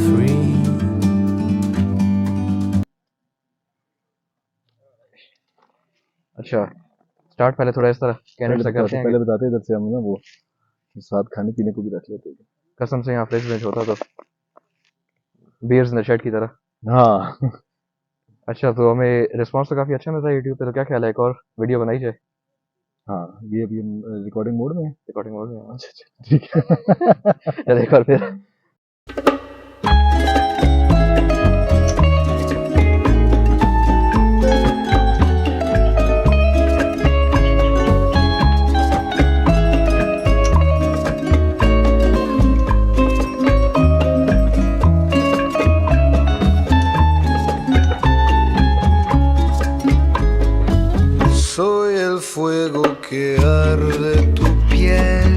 free. अच्छा, start पहले थोड़ा इस तरह कैंडिडेट से करते हैं पहले बताते इधर से हम ना वो साथ खाने पीने को भी रख लेते हैं। कसम से यहाँ फ्रेश बेंच होता तो बियर्स इन द शेड की तरह। हाँ अच्छा, तो हमें रिस्पांस तो काफ़ी अच्छा मिल रहा है यूट्यूब पे, तो क्या ख्याल है एक और वीडियो बनाई जाए? हाँ, ये अभी हम रिकॉर्डिंग मोड में है। रिकॉर्डिंग मोड में? हाँ। अच्छा ठीक है। चल एक बार फिर। Soy el fuego que arde tu piel,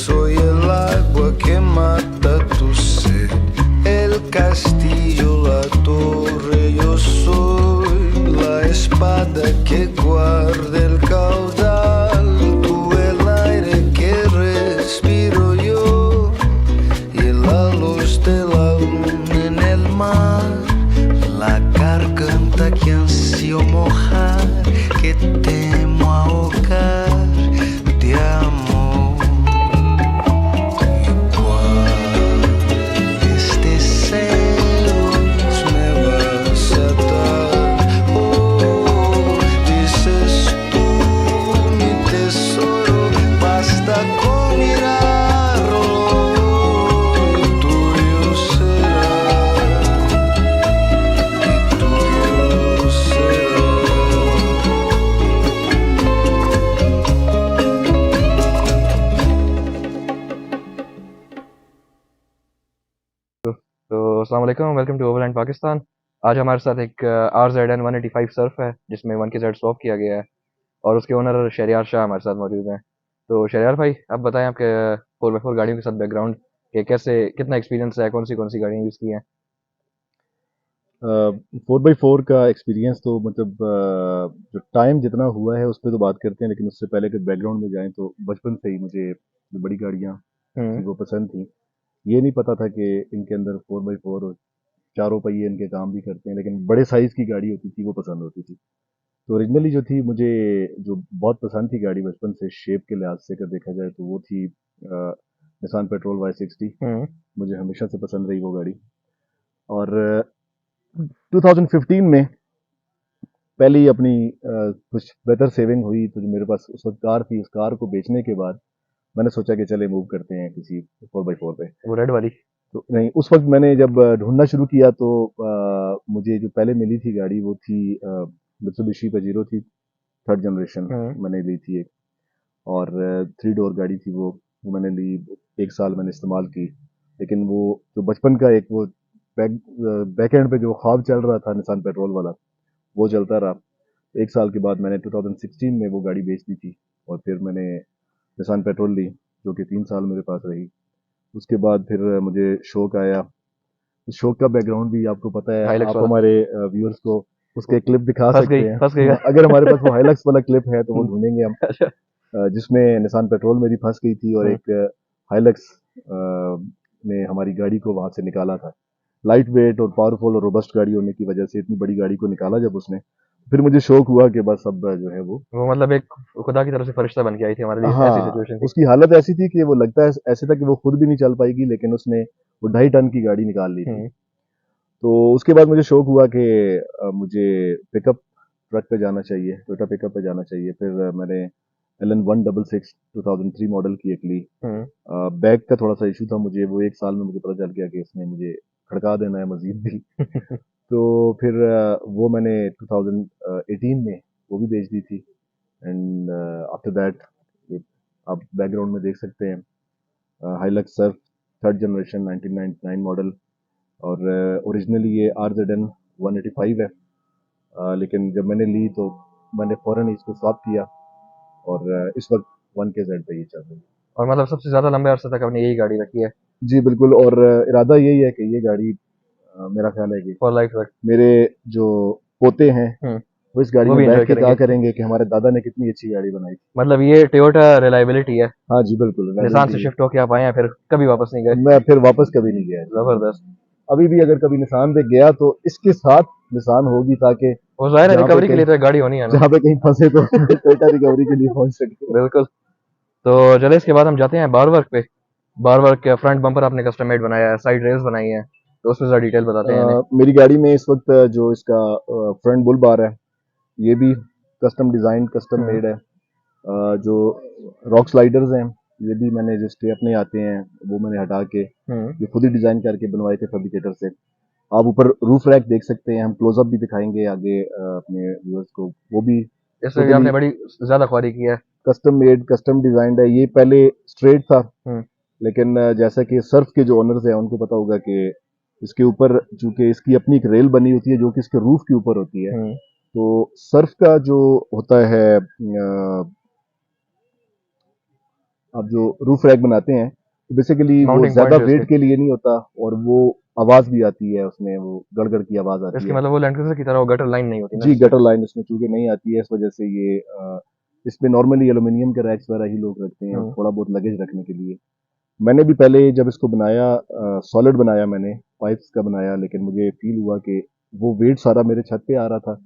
soy el agua que mata tu sed, el castillo, la torre, yo soy la espada que guarda el caudal, tú el aire que respiro yo y la luz de la luna en el mar, la garganta que ansio mojar, que temo ahogar de amor. Igual deseos me vas a dar. Oh, dices tú, mi tesoro, basta con mirarlo y tuyo será. Y tuyo será. तो अस्सलाम वालेकुम, welcome to overland Pakistan. आज हमारे साथ एक RZN 185 Surf है जिसमें 1KZ swap किया गया है और उसके ओनर शहरियार शाह हमारे साथ मौजूद हैं। तो शहरियार भाई, आप बताएं आपके 4x4 गाड़ियों के साथ बैकग्राउंड के कैसे, कितना एक्सपीरियंस है, कौन सी गाड़ियाँ यूज़ की हैं? 4x4 का एक्सपीरियंस तो मतलब जो टाइम जितना हुआ है उस पर तो बात करते हैं, लेकिन उससे पहले अगर बैकग्राउंड में जाएं तो बचपन से ही मुझे जो बड़ी गाड़ियाँ थी वो पसंद थी। ये नहीं पता था कि इनके अंदर 4x4 और चारों पहिए इनके काम भी करते हैं, लेकिन बड़े साइज़ की गाड़ी होती थी वो पसंद होती थी। तो ओरिजिनली जो थी मुझे जो बहुत पसंद थी गाड़ी बचपन से, शेप के लिहाज से अगर देखा जाए तो वो थी निसान पेट्रोल Y60। हम्म। मुझे हमेशा से पसंद रही वो गाड़ी। और 2015 में पहली अपनी कुछ बेहतर सेविंग हुई तो जो मेरे पास उस वक्त कार थी, उस कार को बेचने के बाद मैंने सोचा कि चले मूव करते हैं किसी 4x4 पे। वो रेड वाली? तो नहीं, उस वक्त मैंने जब ढूंढना शुरू किया तो मुझे जो पहले मिली थी गाड़ी वो थी मित्सुबिशी पजेरो थी, 3rd जनरेशन मैंने ली थी एक। और 3 डोर गाड़ी थी वो मैंने ली, 1 साल मैंने इस्तेमाल की। लेकिन वो जो बचपन का एक वो बैक एंड पे जो ख्वाब चल रहा था निसान पेट्रोल वाला, वो चलता रहा। 1 साल के बाद मैंने 2016 में वो गाड़ी बेच दी थी और फिर मैंने निसान पेट्रोल ली जो कि 3 साल मेरे पास रही। उसके बाद फिर मुझे शौक आया। उस शौक का बैकग्राउंड भी आपको पता है, हाइलक्स आप वाला? हमारे व्यूअर्स को उसके क्लिप दिखा फंस सकते गई हैं। फंस गई। अगर हमारे पास वो हाइलक्स वाला क्लिप है तो वो ढूंढेंगे हम, अच्छा। जिसमें निसान पेट्रोल मेरी फंस गई थी और एक हाइलक्स ने हमारी गाड़ी को वहां से निकाला था। लाइट वेट और पावरफुल और रोबस्ट गाड़ी होने की वजह से इतनी बड़ी गाड़ी को निकाला जब उसने, फिर मुझे शौक हुआ कि बस अब जो है वो मतलब एक खुदा की तरफ से फरिश्ता बन के आई थी हमारे लिए, ऐसी हाँ, सिचुएशन थी। उसकी हालत ऐसी थी कि वो लगता है ऐसे था कि वो खुद भी नहीं चल पाएगी, लेकिन उसने वो 2.5 टन की गाड़ी निकाल ली थी। तो उसके बाद मुझे शौक हुआ कि मुझे पिकअप ट्रक पे जाना चाहिए, टोयोटा पिकअप पे जाना चाहिए। फिर मैंने LN166 2003 मॉडल की एक ली। बैक का थोड़ा सा इशू था मुझे, वो 1 साल में मुझे पता चल गया कि इसने मुझे खड़का देना है मजीद भी। तो फिर वो मैंने 2018 में वो भी बेच दी थी। एंड आफ्टर दैट आप बैकग्राउंड में देख सकते हैं Hilux Surf 3rd generation 1999 model. और ओरिजिनली ये RZN 185 है। लेकिन जब मैंने ली तो मैंने फ़ौरन ही इसको स्वैप किया और इस वक्त 1KZ पे ये चल रही है। और मतलब सबसे ज्यादा लंबे अरसे तक आपने यही गाड़ी रखी है? जी बिल्कुल। और इरादा यही है कि ये गाड़ी मेरा ख्याल है कि फॉर लाइफ तक मेरे जो पोते हैं वो इस गाड़ी वो में भी बैठ एंजॉय के कहा करेंगे। करेंगे कि हमारे दादा ने कितनी अच्छी गाड़ी बनाई थी। मतलब ये टोयोटा रिलायबिलिटी है। हाँ जी बिल्कुल, निसान से reliability शिफ्ट होके आप आए हैं, फिर कभी वापस नहीं है। गए? मैं फिर वापस कभी नहीं गया। जबरदस्त। अभी भी अगर कभी निशान पे गया तो इसके साथ निशान होगी, ताकि वो जाहिर है जहाँ पे रिकवरी के लिए कहीं तो गाड़ी होनी है ना। जहाँ पे कहीं फंसे तो टोयोटा रिकवरी के लिए पहुंच सके। बिल्कुल। तो चले इसके बाद हम जाते हैं बार वर्क पे। बार वर्क के फ्रंट बम्पर आपने कस्टम मेड बनाया है, साइड रेल्स बनाई है, तो उसमें ज़रा डिटेल बताते हैं इन्हें। मेरी गाड़ी में इस वक्त जो इसका फ्रंट बुल बार है, ये भी कस्टम डिजाइन कस्टम हम्म मेड है। जो रॉक स्लाइडर्स हैं, ये भी मैंने जो स्टे अपने आते हैं वो मैंने हटा के हम्म। ये खुद ही डिजाइन करके बनवाए थे फैब्रिकेटर से। आप ऊपर रूफ रैक देख सकते हैं, हम क्लोजअप भी दिखाएंगे आगे अपने व्यूअर्स को, वो भी इसमें भी टोटली आपने बड़ी ज्यादा ख्वारी की है। कस्टम मेड कस्टम डिजाइंड है। ये पहले स्ट्रेट था, हम्म लेकिन जैसा कि सर्फ के जो ओनर्स हैं उनको पता होगा कि इसके ऊपर चूंकि इसकी अपनी एक रेल बनी होती है जो कि इसके रूफ के ऊपर होती है, हम्म। तो सर्फ का जो होता है आप जो रूफ रैक बनाते हैं तो बेसिकली वो माउंटिंग ज्यादा पॉइंट जो इसके, वेट के लिए नहीं होता, और वो आवाज भी आती है उसमें, वो गड़गड़ की आवाज आती इसकी है। मतलब वो लैंड क्रूजर की तरह वो गटर लाइन नहीं होती ना जी, जिससे। गटर लाइन इसमें चूंकि नहीं आती है, इस वजह से ये इसमें नॉर्मली एल्यूमिनियम के रैक्स वगैरह ही लोग रखते हैं, और हम्म थोड़ा बहुत लगेज रखने के लिए। मैंने भी पहले जब इसको बनाया सॉलिड बनाया, मैंने पाइप्स का बनाया, लेकिन मुझे फील हुआ कि वो वेट सारा मेरे छत पे आ रहा था,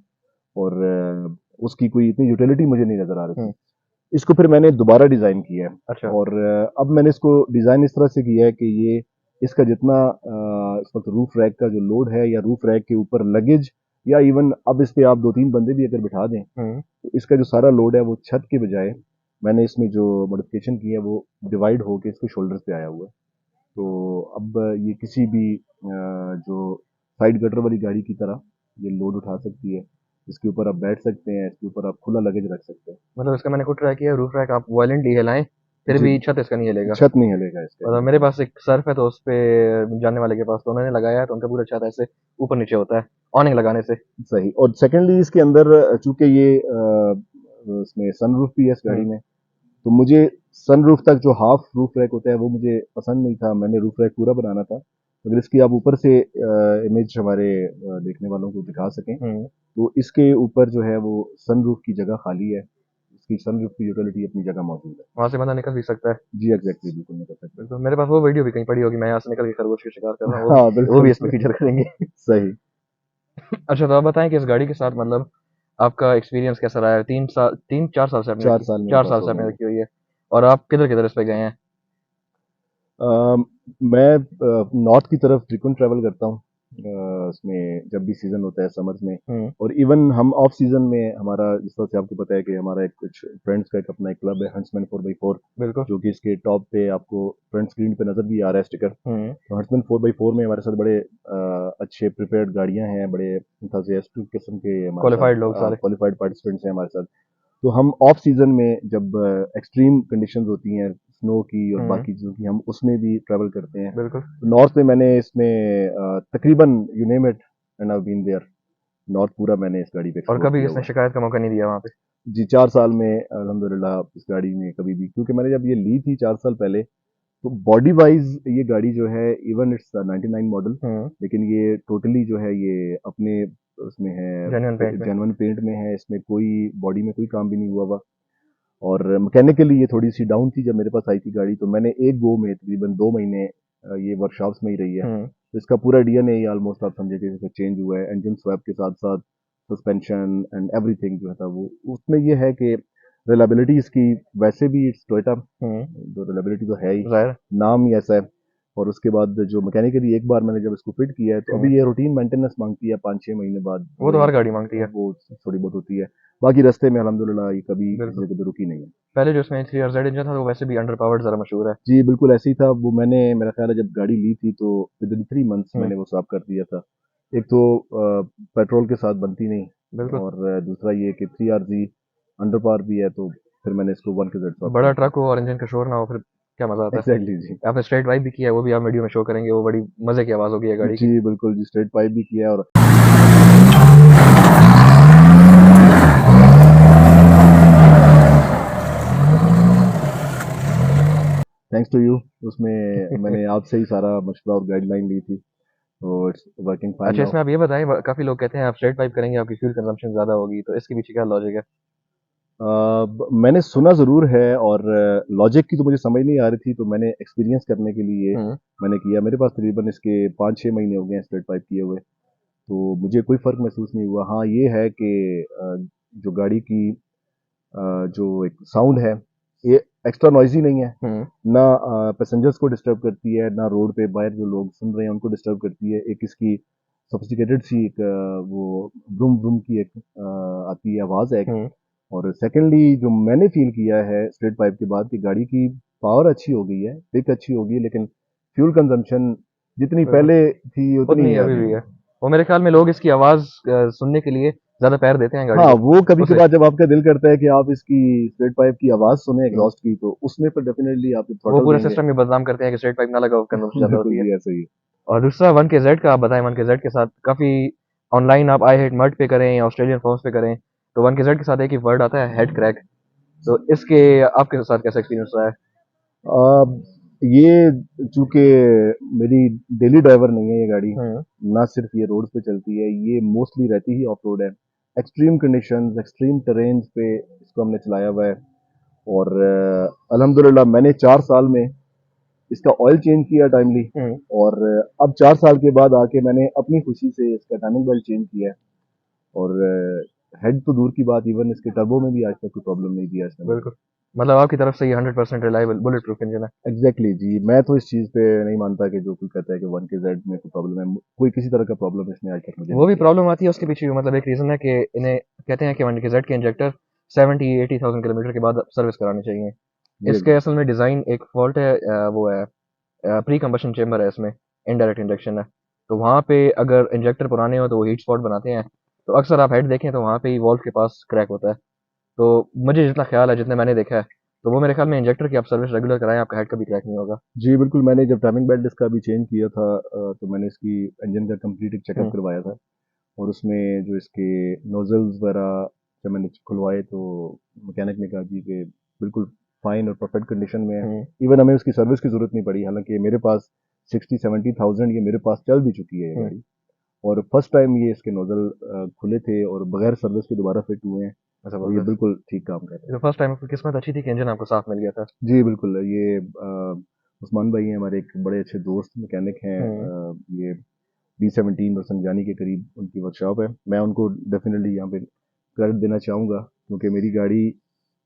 और उसकी कोई इतनी यूटिलिटी मुझे नहीं नजर आ रही थी। हम्म। इसको फिर मैंने दोबारा डिजाइन किया है, अच्छा। और अब मैंने इसको डिजाइन इस तरह से किया है कि ये इसका जितना इस वक्त रूफ रैक का जो लोड है, या रूफ रैक के ऊपर लगेज, या इवन अब इस पे आप 2-3 बंदे भी अगर बिठा दें, हम्म। तो इसका जो सारा लोड है वो छत के बजाय मैंने इसमें जो मॉडिफिकेशन की है वो डिवाइड होके इसके शोल्डर पे आया हुआ है। तो अब ये किसी भी जो साइड गटर वाली गाड़ी की तरह ये लोड उठा सकती है। इसके ऊपर आप बैठ सकते हैं, इसके ऊपर आप खुला लगेज रख सकते हैं। मतलब इसका मैंने खुद ट्राई किया, रूफ रैक आप वायलेंटली हिलाएं फिर जी, भी छत इसका नहीं हिलेगा। छत नहीं हिलेगा इसके मतलब अंदर। मेरे पास एक सर्फ है तो उस पे जानने वाले के पास, तो उन्होंने लगाया है तो उनका पूरा छत ऐसे ऊपर नीचे होता है ऑनिंग लगाने से। सही। और सेकेंडली इसके अंदर चूंकि ये इसमें सनरूफ भी है इस गाड़ी हम्म में, तो मुझे सनरूफ तक जो हाफ रूफ रैक होता है वो मुझे पसंद नहीं था, मैंने रूफ रैक पूरा बनाना था। अगर इसकी आप ऊपर से इमेज हमारे देखने वालों को दिखा सकें, हम्म। तो इसके ऊपर जो है वो सनरूफ की जगह खाली है, इसकी सनरूफ की यूटिलिटी अपनी जगह मौजूद है। वहां से बंदा निकल भी सकता है। जी एग्जैक्टली, बिल्कुल निकल सकते बिल्कुल, मेरे पास वो वीडियो भी कहीं पड़ी होगी, मैं यहाँ से निकल के खरगोश के शिकार कर हैं। रहा हूँ, हाँ वो भी बिल्कुल। इसमें फीचर करेंगे। सही। अच्छा, तो आप बताएं कि इस गाड़ी के साथ मतलब आपका एक्सपीरियंस कैसा रहा है? 3 साल, 3-4 साल से आपने 4 रखी, साल मेरे चार पास साल हो से गए आपने हैं। रखी हुई है। और आप किधर किधर इस पे गए हैं? मैं नॉर्थ की तरफ फ्रिक्वेंट ट्रैवल करता हूँ, उसमें जब भी सीजन होता है समर्स में। हम्म। और इवन हम ऑफ सीजन में, हमारा जिस तरह से आपको पता है कि हमारा एक कुछ फ्रेंड्स का एक अपना एक क्लब है, हंट्समैन 4x4, बिल्कुल। जो कि इसके टॉप पे आपको फ्रंट स्क्रीन पे नजर भी आ रहा है स्टिकर। हम्म। तो हंट्समैन 4x4 में हमारे साथ बड़े अच्छे प्रिपेयर्ड गाड़ियां हैं, बड़े इंथुसियास्टिक किस्म के हमारे साथ क्वालिफाइड लोग सारे। क्वालिफाइड पार्टिसिपेंट्स हैं हमारे साथ। तो हम ऑफ सीजन में जब एक्सट्रीम कंडीशंस होती हैं स्नो की और हम्म। बाकी चीज़ों की, हम उसमें भी ट्रैवल करते हैं। बिल्कुल। तो नॉर्थ में मैंने इसमें तकरीबन you name it and I been there, north पूरा मैंने इस गाड़ी पे और एक्सप्लोर कभी किया इसने हुआ है। शिकायत का मौका नहीं दिया वहां पे? जी, 4 साल में अल्हम्दुलिल्लाह इस गाड़ी में कभी भी, क्योंकि मैंने जब ये ली थी 4 साल पहले, तो बॉडी वाइज ये गाड़ी जो है, इवन इट्स 99 मॉडल, हम्म। लेकिन ये टोटली जो है ये अपने उसमें है, जेन्युइन पेंट में। जेन्युइन पेंट में है, इसमें कोई बॉडी में कोई काम भी नहीं हुआ हुआ। और मैकेनिकली ये थोड़ी सी डाउन थी जब मेरे पास आई थी गाड़ी, तो मैंने एक गो में तकरीबन 2 महीने ये वर्कशॉप्स में ही रही है। हम्म। तो इसका पूरा डीएनए ही ऑलमोस्ट आप समझे कि इसका चेंज हुआ है, इंजन स्वैप के साथ साथ सस्पेंशन एंड एवरीथिंग जो है था वो उसमें ये है कि रिलायबिलिटी इसकी, वैसे भी इट्स टोयोटा, हम्म। तो रिलायबिलिटी तो है ही, जाहिर। नाम ही ऐसा है। और उसके बाद जो मैकेनिकली एक बार मैंने जब इसको फिट किया है, तो हम्म। अभी ये रूटीन मेंटेनेंस मांगती है 5-6 महीने बाद, वो तो हर गाड़ी मांगती है। वो थोड़ी बहुत होती है। बाकी रास्ते में अल्हम्दुलिल्लाह ये कभी किसी बिल्कुल। जगह पे रुकी नहीं है। पहले जो इसमें 3RZ इंजन था वो वैसे भी अंडर पावर्ड जरा मशहूर है। जी बिल्कुल ऐसे ही था वो, मैंने मेरा ख्याल है जब गाड़ी ली थी तो विद इन 3 मंथ्स हम्म। मैंने वो साफ कर दिया था। एक तो पेट्रोल के साथ बनती नहीं, बिल्कुल। और दूसरा ये कि 3RZ अंडर पावर भी है, तो फिर मैंने इसको 1 के साथ बड़ा कर दिया। ट्रक हो और इंजन का शोर ना हो फिर क्या मजा आता है। एग्जैक्टली जी। आपने स्ट्रेट ड्राइव भी किया है, वो भी आप वीडियो में शो करेंगे, वो बड़ी मजे की आवाज होगी ये गाड़ी की। जी बिल्कुल जी, स्ट्रेट पाइप भी किया है, और थैंक्स टू यू, उसमें मैंने आपसे ही सारा मशवरा और गाइडलाइन ली थी, तो इट्स वर्किंग फाइन अच्छा, नाउ। इसमें आप ये बताएं, काफी लोग कहते हैं आप स्ट्रेट पाइप करेंगे आपकी फ्यूल कंजम्पशन ज्यादा होगी, तो इसके पीछे क्या लॉजिक है? मैंने सुना ज़रूर है और लॉजिक की तो मुझे समझ नहीं आ रही थी, तो मैंने एक्सपीरियंस करने के लिए मैंने किया। मेरे पास तकरीबन इसके 5-6 महीने हो गए हैं स्ट्रेट पाइप किए हुए, तो मुझे कोई फ़र्क महसूस नहीं हुआ। हाँ, ये है कि जो गाड़ी की जो एक साउंड है, ये एक्स्ट्रा नॉइज़ी नहीं है, ना पैसेंजर्स को डिस्टर्ब करती है, ना रोड पे बाहर जो लोग सुन रहे हैं उनको डिस्टर्ब करती है। एक इसकी सोफिस्टिकेटेड सी एक वो ब्रूम ब्रूम की एक आती है आवाज़ है एक। और सेकेंडली जो मैंने फील किया है स्ट्रेट पाइप के बाद कि गाड़ी की पावर अच्छी हो गई है, पिक अच्छी हो गई है, लेकिन फ्यूल कंजम्पशन जितनी बिल्कुल। पहले थी उतनी उतनी ही अभी अभी भी भी है। है। वो मेरे ख्याल में लोग इसकी आवाज़ सुनने के लिए ज़्यादा पैर देते हैं गाड़ी हाँ, को, वो कभी उसे कभार जब आपका दिल करता है कि आप इसकी स्ट्रेट पाइप की आवाज़ सुने एग्जॉस्ट की, तो उसमें पर डेफिनेटली आप वो थ्रॉटल पूरे देंगे। सिस्टम ही बदनाम करते हैं कि स्ट्रेट पाइप ना लगाओ, कंजम्पशन ज़्यादा बिल्कुल होती है। जी, ऐसा ही है। और दूसरा 1KZ का आप बताएं, 1KZ के साथ काफ़ी ऑनलाइन आप आई हेट मर्ड पे करें या ऑस्ट्रेलियन फॉर्म्स पे करें, तो 1KZ के साथ एक ही वर्ड आता है, हेड क्रैक। तो इसके आपके साथ कैसा एक्सपीरियंस रहा है? ये चूंकि मेरी डेली ड्राइवर नहीं है ये गाड़ी, हम्म ना सिर्फ ये रोड्स पे चलती है, ये मोस्टली रहती ही ऑफ रोड है। एक्सट्रीम कंडीशंस, एक्सट्रीम टेरेन्स पे इसको हमने चलाया हुआ है। और अल्हम्दुलिल्लाह मैंने 4 साल में इसका ऑयल चेंज किया टाइमली। हम्म और अब 4 साल के बाद आके मैंने अपनी खुशी से इसका टाइमिंग बेल्ट चेंज किया है। और हेड तो दूर की बात, इवन इसके टर्बो में भी आज तक कोई प्रॉब्लम नहीं दिया इसने मुझे। बिल्कुल। मतलब आपकी तरफ से ये 100% रिलायबल बुलेट प्रूफ इंजन है। एग्जैक्टली जी, मैं तो इस चीज़ पे नहीं मानता कि जो कोई कहता है कि 1KZ में कोई प्रॉब्लम है, कोई किसी तरह का प्रॉब्लम इसने आज तक मुझे वो नहीं भी दिया। प्रॉब्लम आती है उसके पीछे भी, मतलब एक रीज़न है कि इन्हें कहते हैं कि 1KZ के इंजेक्टर 70-80,000 किलोमीटर के बाद सर्विस कराने चाहिए। जी इसके जी। असल में डिज़ाइन एक फॉल्ट है, वो है प्री कंबशन चेम्बर है इसमें, इनडायरेक्ट इंडक्शन है। तो वहाँ पे अगर इंजेक्टर पुराने हो तो वो हीट स्पॉट बनाते हैं। तो अक्सर आप हेड देखें तो वहाँ पे ही वॉल्व के पास क्रैक होता है। तो मुझे जितना ख्याल है, जितने मैंने देखा है, तो वो मेरे ख्याल में इंजेक्टर की आप सर्विस रेगुलर कराएं, आपका हेड कभी क्रैक नहीं होगा। जी बिल्कुल, मैंने जब टाइमिंग बेल्ट इसका भी चेंज किया था, तो मैंने इसकी इंजन का कंप्लीट एक चेकअप हम्म करवाया था। और उसमें जो इसके नोजल्स वगैरह जब मैंने खुलवाए, तो मैकेनिक ने कहा जी कि बिल्कुल फाइन और परफेक्ट कंडीशन में है। हम्म इवन हमें उसकी सर्विस की ज़रूरत नहीं पड़ी, हालांकि मेरे पास 60-70 थाउजेंड ये मेरे पास चल भी चुकी है ये हम्म गाड़ी। और फर्स्ट टाइम ये इसके नोजल खुले थे और बगैर सर्विस के दोबारा फिट हुए हैं। और ये ज़बरदस्त। बिल्कुल ठीक काम कर रहे हैं। तो फर्स्ट टाइम आपकी किस्मत अच्छी थी कि इंजन आपको साफ मिल गया था। जी बिल्कुल, ये उस्मान भाई हैं हमारे, एक बड़े अच्छे दोस्त मैकेनिक हैं। हम्म ये B17 और संजानी के करीब उनकी वर्कशॉप है। मैं उनको डेफिनेटली यहाँ पे क्रेडिट देना चाहूँगा, क्योंकि मेरी गाड़ी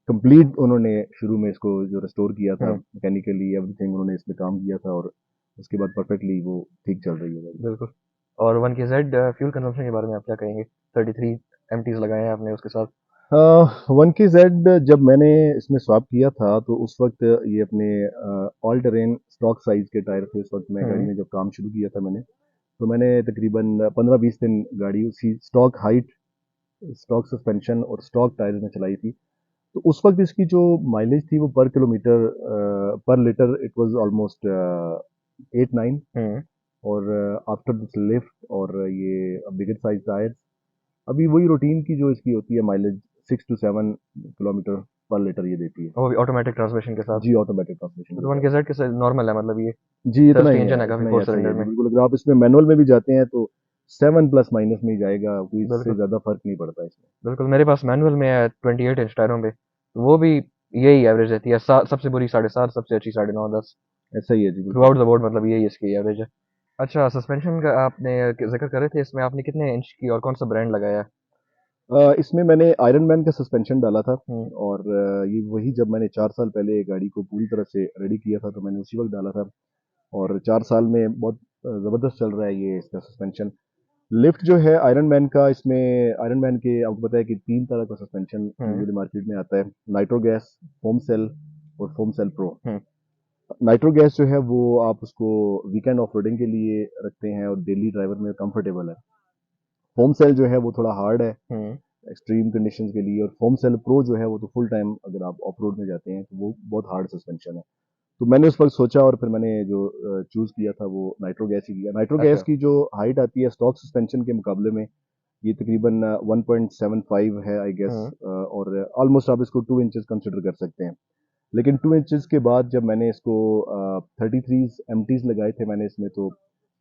कंप्लीट उन्होंने शुरू में इसको जो रिस्टोर किया था, हम्म मैकेनिकली एवरीथिंग उन्होंने इसमें काम किया था। और उसके बाद परफेक्टली वो ठीक चल रही है गाड़ी। बिल्कुल। और 1KZ फ्यूल कंजम्पशन के बारे में आप क्या कहेंगे? 33 एमटीज लगाए हैं आपने उसके साथ। 1KZ जब मैंने इसमें स्वैप किया था, तो उस वक्त ये अपने ऑल टेरेन स्टॉक साइज के टायर थे। उस वक्त मैं गाड़ी हम्म में जब काम शुरू किया था मैंने, तो मैंने तकरीबन 15-20 दिन गाड़ी उसी स्टॉक हाइट, स्टॉक सस्पेंशन और स्टॉक टायर में चलाई थी। तो उस वक्त इसकी जो माइलेज थी वो पर किलोमीटर, पर लीटर इट वाज ऑलमोस्ट 8-9। हम्म और आफ्टर दिस लिफ्ट और ये बिगर साइज टायर्स, अभी वही रूटीन की जो इसकी होती है माइलेज 6 to 7 किलोमीटर पर लीटर ये देती है। वो भी ऑटोमेटिक ट्रांसमिशन के साथ। जी, ऑटोमेटिक ट्रांसमिशन के तो साथ। 1KZ के नॉर्मल है, मतलब ये जी, इतना ट्रस्टी ही है, इंजन है काफ़ी, इतना ही 4 ऐसा ही सिलेंडर है जी। में। बिल्कुल, अगर आप इसमें मैनुअल में भी जाते हैं तो 7 प्लस माइनस में ही जाएगा, कोई इससे बिल्कुल ज़्यादा फर्क नहीं पड़ता इसमें। बिल्कुल। मेरे पास मैनुअल में है 28 इंच टायरों पे, तो वो भी यही एवरेज रहती है, सबसे बुरी 7.5, सबसे अच्छी 9.5-10। ऐसा ही है जी, थ्रू बिल्कुल। आउट द बोर्ड, मतलब यही इसकी एवरेज है। अच्छा, सस्पेंशन का आपने जिक्र करे थे, इसमें आपने कितने इंच की और कौन सा ब्रांड लगाया है? इसमें मैंने आयरन मैन का सस्पेंशन डाला था। हम्म और ये वही जब मैंने 4 साल पहले गाड़ी को पूरी तरह से रेडी किया था, तो मैंने उसी वक्त डाला था। और 4 साल में बहुत ज़बरदस्त चल रहा है ये इसका सस्पेंशन। लिफ्ट जो है आयरन मैन का, इसमें आयरन मैन के आपको पता है कि 3 तरह का सस्पेंशन हम्म यूजुअली मार्केट में आता है। नाइट्रो गैस, फोम सेल और फोम सेल प्रो। हम्म नाइट्रो गैस जो है वो आप उसको वीकेंड ऑफ रोडिंग के लिए रखते हैं और डेली ड्राइवर में कंफर्टेबल है। फोम सेल जो है वो थोड़ा हार्ड है हम्म एक्सट्रीम कंडीशंस के लिए। और फोम सेल प्रो जो है वो तो फुल टाइम अगर आप ऑफ रोड में जाते हैं तो वो बहुत हार्ड सस्पेंशन है। तो मैंने उस वक्त सोचा और फिर मैंने जो चूज़ किया था वो नाइट्रो गैस ही किया। नाइट्रो गैस अच्छा। की जो हाइट आती है स्टॉक सस्पेंशन के मुकाबले में, ये तकरीबन 1.75 है आई गेस। हम्म और ऑलमोस्ट आप इसको 2 इंचेस कंसिडर कर सकते हैं। लेकिन 2 इंचेस के बाद जब मैंने इसको 33 एमटीज लगाए थे मैंने इसमें, तो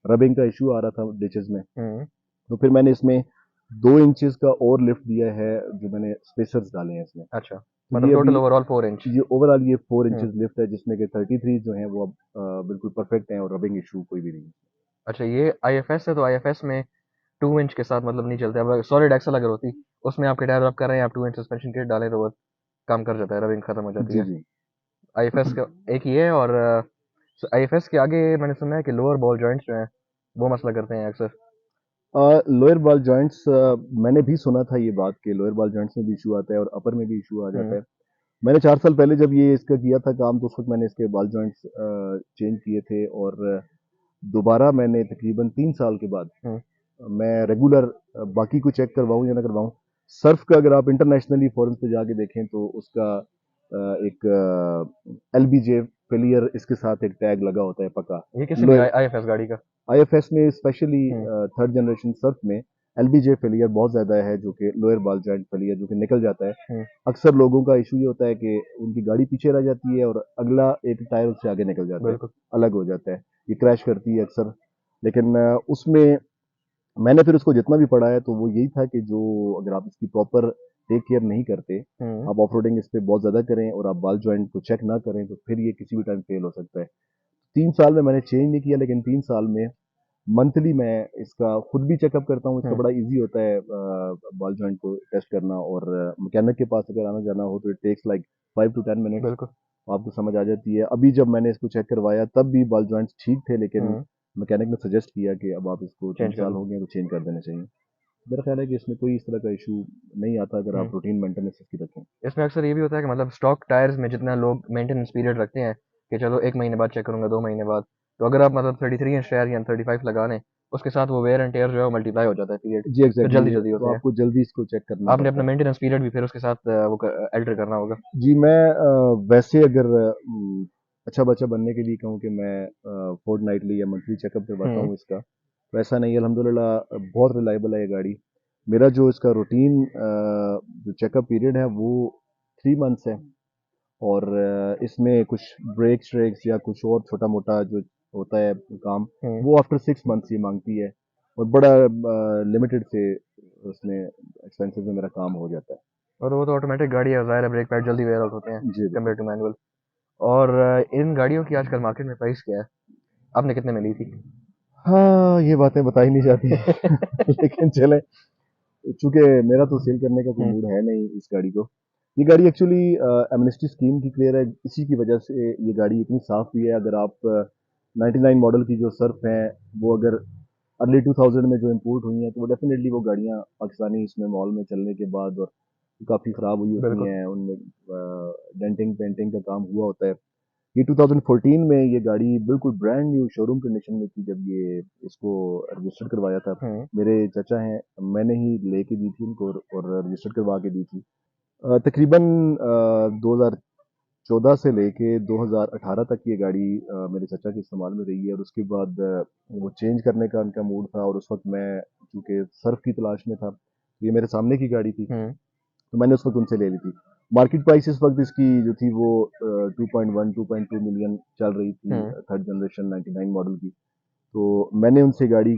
रबिंग का इशू आ रहा था डिचेस में। हम्म तो फिर मैंने इसमें 2 इंचेस का और लिफ्ट दिया है, जो मैंने स्पेसर्स डाले हैं इसमें। अच्छा, तो मतलब ये टोटल अभी ओवरऑल 4 इंच। ये ओवरऑल ये 4 हम्म। इंचेस लिफ्ट है, जिसमें कि 33 जो हैं वो अब बिल्कुल परफेक्ट हैं और रबिंग इशू कोई भी नहीं है। अच्छा, ये आईएफएस है, तो आईएफएस में 2 इंच के साथ मतलब नहीं चलते। अब सॉलिड एक्सल अगर होती, उसमें आपके टायर रब कर रहे हैं, आप 2 इंच सस्पेंशन किट डालें तो वो काम कर जाता है, रबिंग खत्म हो जाती जी, है। जी। आईएफएस का एक ये है, और आईएफएस के आगे मैंने सुना है कि लोअर बॉल जॉइंट्स जो हैं वो मसला करते हैं अक्सर। लोअर बॉल जॉइंट्स, मैंने भी सुना था ये बात कि लोअर बॉल जॉइंट्स में भी इशू आता है और अपर में भी इशू आ जाता हम्म। है। मैंने 4 साल पहले जब ये इसका किया था काम, तो उस वक़्त मैंने इसके बॉल जॉइंट्स चेंज किए थे, और दोबारा मैंने तकरीबन 3 साल के बाद हम्म। मैं रेगुलर बाकी को चेक करवाऊँ या ना करवाऊँ, सर्फ का अगर आप इंटरनेशनली फोरम्स पे जाके देखें तो उसका एक एलबीजे फेलियर इसके साथ एक टैग लगा होता है पक्का। ये किसी भी लोअर आईएफएस गाड़ी का। आईएफएस में स्पेशली हम्म। थर्ड जनरेशन सर्फ में एलबीजे फेलियर बहुत ज़्यादा है, जो कि लोअर बॉल जॉइंट फेलियर जो कि निकल जाता है। हम्म। अक्सर लोगों का इशू ये होता है कि उनकी गाड़ी पीछे रह जाती है और अगला एक टायर उससे आगे निकल जाता है, बिल्कुल। अलग हो जाता है, ये क्रैश करती है अक्सर। लेकिन उसमें मैंने फिर उसको जितना भी पढ़ा है तो वो यही था कि जो अगर आप इसकी प्रॉपर टेक केयर नहीं करते, हम्म। आप ऑफ रोडिंग इस पर बहुत ज़्यादा करें और आप बॉल जॉइंट को चेक ना करें, तो फिर ये किसी भी टाइम फेल हो सकता है। 3 साल में मैंने चेंज नहीं किया, लेकिन 3 साल में मंथली मैं इसका खुद भी चेकअप करता हूँ। इसका हम्म। बड़ा इजी होता है बॉल जॉइंट को टेस्ट करना, और मैकेनिक के पास अगर आना जाना हो तो it takes like 5 to 10 minutes, बिल्कुल। आपको समझ आ जाती है। अभी जब मैंने इसको चेक करवाया तब भी बॉल जॉइंट्स ठीक थे, लेकिन हम्म। मैकेनिक ने सजेस्ट किया कि अब आप इसको तीन चेंज कर साल लो। हो गए हैं, तो चेंज कर देना चाहिए। मेरा ख्याल है कि इसमें कोई इस तरह का इशू नहीं आता अगर हम्म। आप रूटीन मेंटेनेंस इसकी रखें। इसमें अक्सर ये भी होता है कि मतलब स्टॉक टायर्स में जितना लोग मेंटेनेंस पीरियड रखते हैं कि चलो 1 महीने बाद चेक करूंगा, 2 महीने बाद, तो अगर आप मतलब 33 इंच टायर या 35 लगा लें, उसके साथ वो वेयर एंड टेयर जो है वो मल्टीप्लाई हो जाता है पीरियड, जी, फिर एग्जैक्टली जल्दी exactly, जल्दी तो होते हैं। आपको जल्दी इसको चेक करना आपने अपना पड़ता है। मेंटेनेंस पीरियड भी फिर उसके साथ वो एल्टर करना होगा। जी, मैं वैसे अगर अच्छा बच्चा बनने के लिए कहूँ कि मैं फोर्टनाइटली या मंथली चेकअप करवाता हम्म। हूँ इसका, वैसा नहीं है। अल्हम्दुलिल्लाह बहुत रिलायबल है ये गाड़ी। मेरा जो इसका रूटीन जो चेकअप पीरियड है वो 3 मंथ्स है, और इसमें कुछ ब्रेक्स व्रेक्स या कुछ और छोटा मोटा जो होता है काम, हम्म। वो आफ्टर 6 मंथ्स ये मांगती है, और बड़ा लिमिटेड से उसमें एक्सपेंसिव में मेरा काम हो जाता है। और वो तो ऑटोमेटिक गाड़ी है, ज़ाहिर है ब्रेक पैड जल्दी वेयर आउट होते हैं जी, कम्पेयर बिल्कुल। To manual. और इन गाड़ियों की आजकल मार्केट में प्राइस क्या है? आपने कितने में ली थी? हाँ, ये बातें बताई नहीं जाती लेकिन चले, चूंकि मेरा तो सेल करने का कोई हम्म। मूड है नहीं इस गाड़ी को। ये गाड़ी एक्चुअली एमनेस्टी स्कीम की क्लियर है, इसी की वजह से ये गाड़ी इतनी साफ भी है। अगर आप 99 मॉडल की जो सर्फ हैं, वो अगर अर्ली 2000 में जो इंपोर्ट हुई हैं, तो वो डेफिनेटली वो गाड़ियाँ पाकिस्तानी इसमें मॉल में चलने के बाद और काफ़ी ख़राब हुई होती बिल्कुल। हैं, उनमें डेंटिंग पेंटिंग का काम हुआ होता है। ये 2014 में ये गाड़ी बिल्कुल ब्रांड न्यू शोरूम कंडीशन में थी जब ये इसको रजिस्टर करवाया था। हम्म। मेरे चाचा हैं, मैंने ही लेके दी थी उनको और रजिस्टर करवा के दी थी। तकरीबन 2014 से लेके 2018 तक ये गाड़ी मेरे चाचा के इस्तेमाल में रही है, और उसके बाद वो चेंज करने का उनका मूड था, और उस वक्त मैं चूंकि सर्फ की तलाश में था, ये मेरे सामने की गाड़ी थी, हम्म। तो मैंने उस वक्त उनसे ले ली थी। मार्केट प्राइस इस वक्त इसकी जो थी वो 2.1 2.2 मिलियन चल रही थी, हम्म। थर्ड जनरेशन 99 मॉडल की। तो मैंने उनसे गाड़ी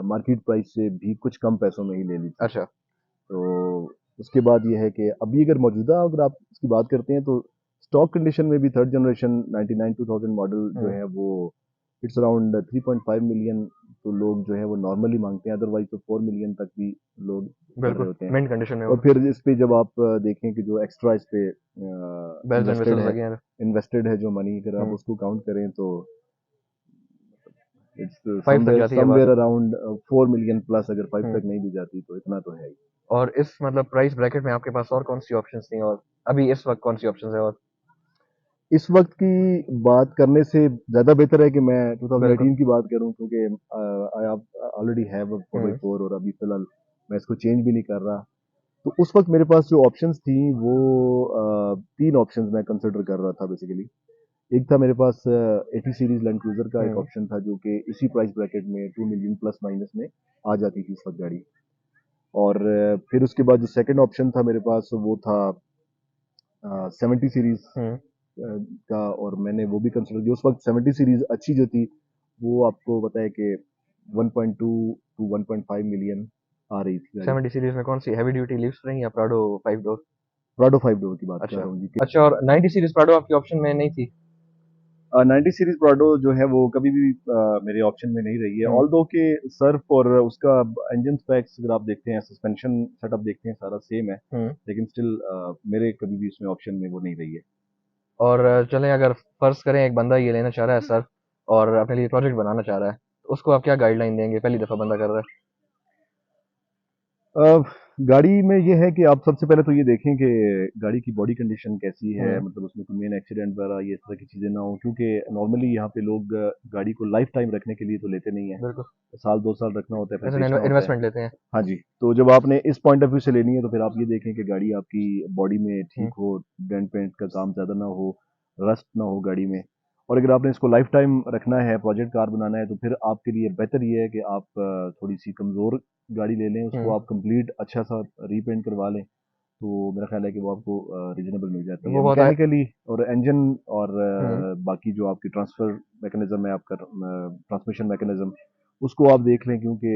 मार्केट प्राइस से भी कुछ कम पैसों में ही ले ली थी। अच्छा। तो उसके बाद ये है कि अभी अगर मौजूदा अगर आप इसकी बात करते हैं, तो स्टॉक कंडीशन में भी थर्ड जनरेशन 99 2000 मॉडल जो हम्म। है वो इट्स अराउंड 3.5 मिलियन, तो लोग जो है वो नॉर्मली मांगते हैं, अदरवाइज तो 4 मिलियन तक भी लोग कर रहे बिल्कुल होते हैं। मिंट कंडीशन में और वो फिर इस पे जब आप देखें कि जो एक्स्ट्रा इस पे बेल्स एंड इन्वेस्टेड विसल्स है लगे हैं। इन्वेस्टेड है जो मनी, अगर आप हम्म। उसको काउंट करें तो इट्स 5 तक समवेयर जाती है बात। समवेयर अराउंड 4 मिलियन प्लस, अगर 5 हम्म। तक नहीं भी जाती तो इतना तो है ही। और इस मतलब प्राइस ब्रैकेट में आपके पास और कौन सी ऑप्शंस थी, और अभी इस वक्त कौन सी ऑप्शंस है और? इस वक्त की बात करने से ज़्यादा बेहतर है कि मैं बिल्कुल। 2018 की बात करूं, क्योंकि आई ऑलरेडी हैव 4x4 और अभी फिलहाल मैं इसको चेंज भी नहीं कर रहा। तो उस वक्त मेरे पास जो ऑप्शंस थी वो 3 ऑप्शंस मैं कंसिडर कर रहा था बेसिकली। एक था मेरे पास 80 सीरीज लैंड क्रूजर का एक हम्म। ऑप्शन था, जो कि इसी प्राइस ब्रैकेट में 2 मिलियन प्लस माइनस में आ जाती थी इस वक्त गाड़ी। और फिर उसके बाद जो सेकंड ऑप्शन था मेरे पास वो था 70 सीरीज हम्म। का, और मैंने वो भी कंसिडर किया। उस वक्त 70 सीरीज अच्छी जो थी वो आपको पता है कि 1.2 टू 1.5 मिलियन आ रही थी गाड़ी। 70 सीरीज में कौन सी हैवी ड्यूटी लीव स्प्रिंग या प्राडो 5 डोर? प्राडो 5 डोर की बात कर अच्छा रहा हूँ जी। अच्छा। और 90 सीरीज प्राडो आपकी ऑप्शन में नहीं थी? 90 सीरीज प्राडो जो है वो कभी भी मेरे ऑप्शन में नहीं रही है, हम्म, ऑल्दो के सर्फ और उसका इंजन स्पेक्स अगर आप देखते हैं, सस्पेंशन सेटअप देखते हैं, सारा सेम है, हम्म। लेकिन स्टिल मेरे कभी भी इसमें ऑप्शन में वो नहीं रही है। और चलें, अगर फर्ज करें एक बंदा ये लेना चाह रहा है सर्फ और अपने लिए प्रोजेक्ट बनाना चाह रहा है, तो उसको आप क्या गाइडलाइन देंगे? पहली दफा बंदा कर रहा है। अ, गाड़ी में ये है कि आप सबसे पहले तो ये देखें कि गाड़ी की बॉडी कंडीशन कैसी है, मतलब उसमें कोई मेन एक्सीडेंट वगैरह ये इस तरह की चीज़ें ना हो, क्योंकि नॉर्मली यहाँ पे लोग गाड़ी को लाइफ टाइम रखने के लिए तो लेते नहीं है, बिल्कुल। साल 2 साल रखना होता है फिर ऐसे बेचना होता है। इन्वेस्टमेंट लेते हैं। हाँ जी, तो जब आपने इस पॉइंट ऑफ व्यू से लेनी है तो फिर आप ये देखें कि गाड़ी आपकी बॉडी में ठीक हो, डेंट पेंट का काम ज़्यादा ना हो, रस्ट ना हो गाड़ी में। और अगर आपने इसको लाइफ टाइम रखना है, प्रोजेक्ट कार बनाना है, तो फिर आपके लिए बेहतर ये है कि आप थोड़ी सी कमज़ोर गाड़ी ले लें, उसको आप कंप्लीट अच्छा सा रीपेंट करवा लें, तो मेरा ख्याल है कि वो आपको रीजनेबल मिल जाती है वो बहुत मैकेनिकली। और इंजन और हम्म, बाकी जो आपकी ट्रांसफर मैकेनिज्म है, आपका ट्रांसमिशन मैकेनिज्म, उसको आप देख लें, क्योंकि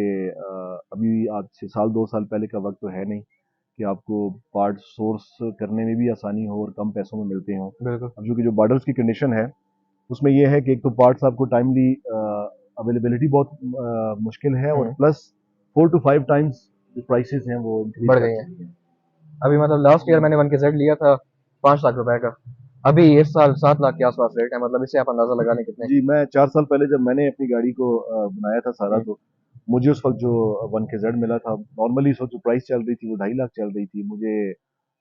अभी आज से साल 2 साल पहले का वक्त तो है नहीं कि आपको पार्ट सोर्स करने में भी आसानी हो और कम पैसों में मिलते हों। बिल्कुल अब जो कि जो बॉर्डर्स की कंडीशन है उसमें ये है कि एक तो पार्ट्स आपको टाइमली अवेलेबिलिटी बहुत मुश्किल है, और प्लस 4 to 5 टाइम्स जो प्राइसेस हैं वो इंक्रीज बढ़ कर गई है। चुकी हैं। अभी मतलब लास्ट ईयर मैंने 1 के जेड लिया था 5 लाख रुपए का, अभी इस साल 7 लाख के आसपास रेट है। मतलब इससे आप अंदाजा लगा लें कितने। जी, मैं 4 साल पहले जब मैंने अपनी गाड़ी को बनाया था सारा, हम्म, तो मुझे उस वक्त जो 1 के जेड मिला था, नॉर्मली इस वक्त जो प्राइस चल रही थी वो 2.5 लाख चल रही थी। मुझे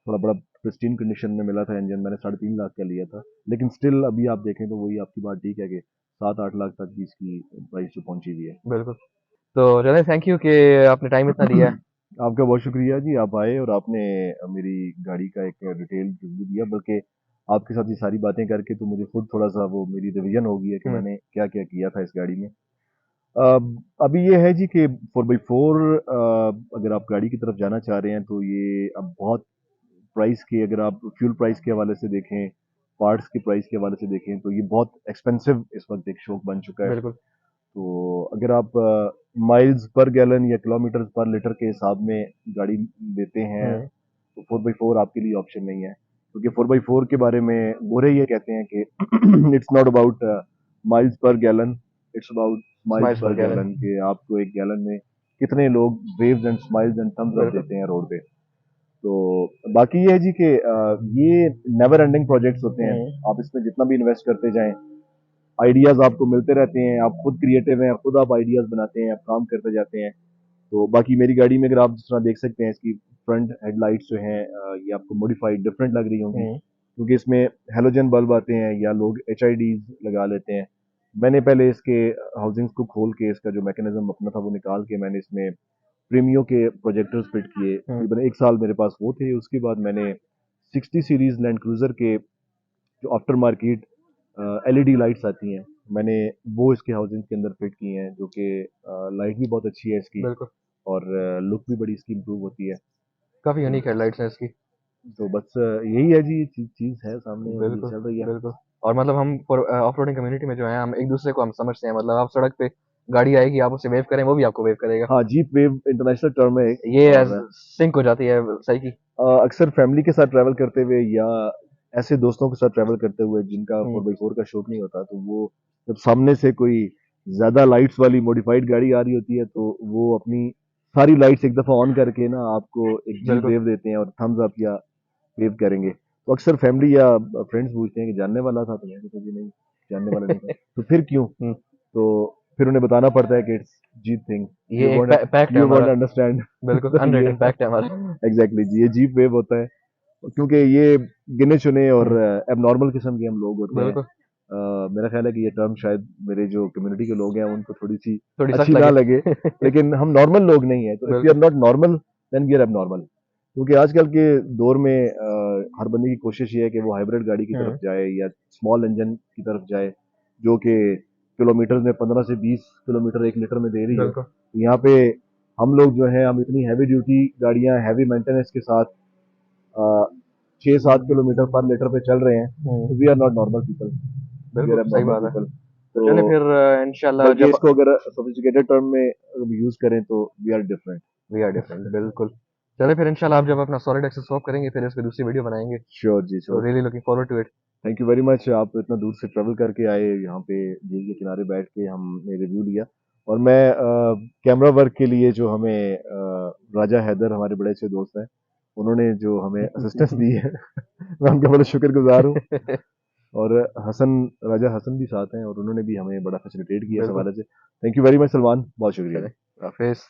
थोड़ा बड़ा प्रिस्टीन कंडीशन में मिला था इंजन, मैंने 3.5 लाख का लिया था, लेकिन स्टिल अभी आप देखें तो वही आपकी बात ठीक है कि 7-8 लाख तक भी इसकी प्राइस जो पहुंची हुई है। बिल्कुल। तो चले, थैंक यू कि आपने टाइम इतना दिया है। आपका बहुत शुक्रिया जी, आप आए और आपने मेरी गाड़ी का एक डिटेल रिव्यू दिया, बल्कि आपके साथ ये सारी बातें करके तो मुझे खुद थोड़ा सा वो मेरी रिवीजन हो गई है कि हम्म, मैंने क्या क्या किया था इस गाड़ी में। अभी ये है जी कि 4x4 अगर आप गाड़ी की तरफ जाना चाह रहे हैं तो ये अब बहुत प्राइस की, अगर आप फ्यूल प्राइस के हवाले से देखें, पार्ट्स की प्राइस के हवाले से देखें, तो ये बहुत एक्सपेंसिव इस वक्त एक शौक बन चुका है। बिल्कुल। तो अगर आप माइल्स पर गैलन या किलोमीटर पर लीटर के हिसाब में गाड़ी लेते हैं हम्म, तो 4x4 आपके लिए ऑप्शन नहीं है, क्योंकि 4x4 के बारे में गोरे ये कहते हैं कि it's not about miles per gallon, it's about smiles smiles पर पर गैलन। गैलन, कि आपको एक गैलन में कितने लोग waves and smiles and thumbs up बिल्कुल। देते हैं रोड पे। तो बाकी ये है जी कि ये नेवर एंडिंग प्रोजेक्ट्स होते हैं, आप इसमें जितना भी इन्वेस्ट करते जाएं, आइडियाज आपको मिलते रहते हैं, आप खुद क्रिएटिव हैं, खुद आप आइडियाज बनाते हैं, आप काम करते जाते हैं। तो बाकी मेरी गाड़ी में अगर आप जिस तरह देख सकते हैं, इसकी फ्रंट हेडलाइट्स जो हैं ये आपको मॉडिफाइड डिफरेंट लग रही होंगी, क्योंकि इसमें हेलोजन बल्ब आते हैं या लोग HIDs लगा लेते हैं। मैंने पहले इसके हाउसिंग्स को खोल के इसका जो मैकेनिज्म अपना था वो निकाल के मैंने इसमें प्रीमियो के प्रोजेक्टर्स फिट किए, तकरीबन 1 साल मेरे पास वो थे। उसके बाद मैंने 60 सीरीज लैंड क्रूजर के जो आफ्टर मार्केट LED लाइट्स आती हैं, मैंने वो इसके हाउसिंग के अंदर फिट की हैं, जो कि लाइट भी बहुत अच्छी है इसकी, बिल्कुल। और लुक भी बड़ी इसकी इम्प्रूव होती है। काफी तो यूनिक हेडलाइट्स हैं इसकी। तो बस यही है जी, चीज़ है सामने और ये बिल्कुल चल रही है। बिल्कुल। और मतलब हम ऑफ रोडिंग कम्युनिटी में जो है, हम एक दूसरे को हम समझते हैं। मतलब आप सड़क पे गाड़ी आएगी, आप उसे वेव करें, वो भी आपको वेव करेगा। हाँ, जीप वेव इंटरनेशनल टर्म है एक, ये और सिंक हो जाती है सही की। अक्सर फैमिली के साथ ट्रैवल करते हुए या ऐसे दोस्तों के साथ ट्रैवल करते हुए जिनका हम्म, 4x4 का शौक नहीं होता, तो वो जब सामने से कोई ज्यादा लाइट्स वाली मॉडिफाइड गाड़ी आ रही होती है तो वो अपनी सारी लाइट्स एक दफा ऑन करके ना आपको एक जी बिल्कुल। वेव देते हैं और थम्स अप या वेव करेंगे। तो अक्सर फैमिली या फ्रेंड्स पूछते हैं कि जानने वाला था, तो मैं कहता हूं कि नहीं, जानने वाला नहीं था। तो फिर क्यों? हम्म, तो फिर उन्हें बताना पड़ता है कि इट्स जीप थिंग, ये एक पैक्ट है यू वॉन्ट हमारा। अंडरस्टैंड। बिल्कुल तो ये अनरिटन पैक्ट है हमारा। एग्जैक्टली जी, ये जीप वेव होता है, क्योंकि ये गिने चुने और हम्म, एबनॉर्मल किस्म के हम लोग होते हैं। बिल्कुल। मेरा ख्याल है कि ये टर्म शायद मेरे जो कम्युनिटी के लोग हैं उनको थोड़ी सी थोड़ी सख्त अच्छी ना लगे। लगे, लेकिन हम नॉर्मल लोग नहीं है, तो इफ यू आर बिल्कुल। Not normal then we are abnormal. क्योंकि आजकल के दौर में हर बंदे की कोशिश ये है कि वो हाइब्रिड गाड़ी की तरफ जाए या स्मॉल इंजन की तरफ जाए, जो कि किलोमीटर में 15 से 20 किलोमीटर 1 लीटर में दे रही हो। बिल्कुल। तो यहाँ पे हम लोग जो है, हम इतनी हैवी ड्यूटी गाड़ियां हैवी मेंटेनेंस के साथ 6-7 किलोमीटर पर लीटर पे चल रहे हैं, तो we are not normal people, we बिल्कुल आर सही नॉर्मल बात है। पीपल। तो तो चले फिर इंशाल्लाह बल्कि जब इसको अगर सोफिस्टिकेटेड टर्म में यूज करें तो we are different. We are different, बिल्कुल। चले फिर इंशाल्लाह आप जब अपना सॉलिड एक्सेस स्वैप करेंगे फिर इसकी दूसरी वीडियो बनाएंगे, श्योर जी, तो sure. Really looking forward to it. Thank you very much. आप इतना दूर से ट्रैवल करके आए यहाँ पे झील के किनारे बैठ के हमने रिव्यू लिया। और मैं कैमरा वर्क के लिए जो हमें राजा हैदर हमारे बड़े अच्छे दोस्त हैं, उन्होंने जो हमें असिस्टेंस दी है मैं उनका बड़ा शुक्रगुजार हूँ। और राजा हसन भी साथ हैं और उन्होंने भी हमें बड़ा फैसिलिटेट किया इस बिल्कुल। हवाले से। Thank you very much Salman, बहुत शुक्रिया। चले, हाफिज।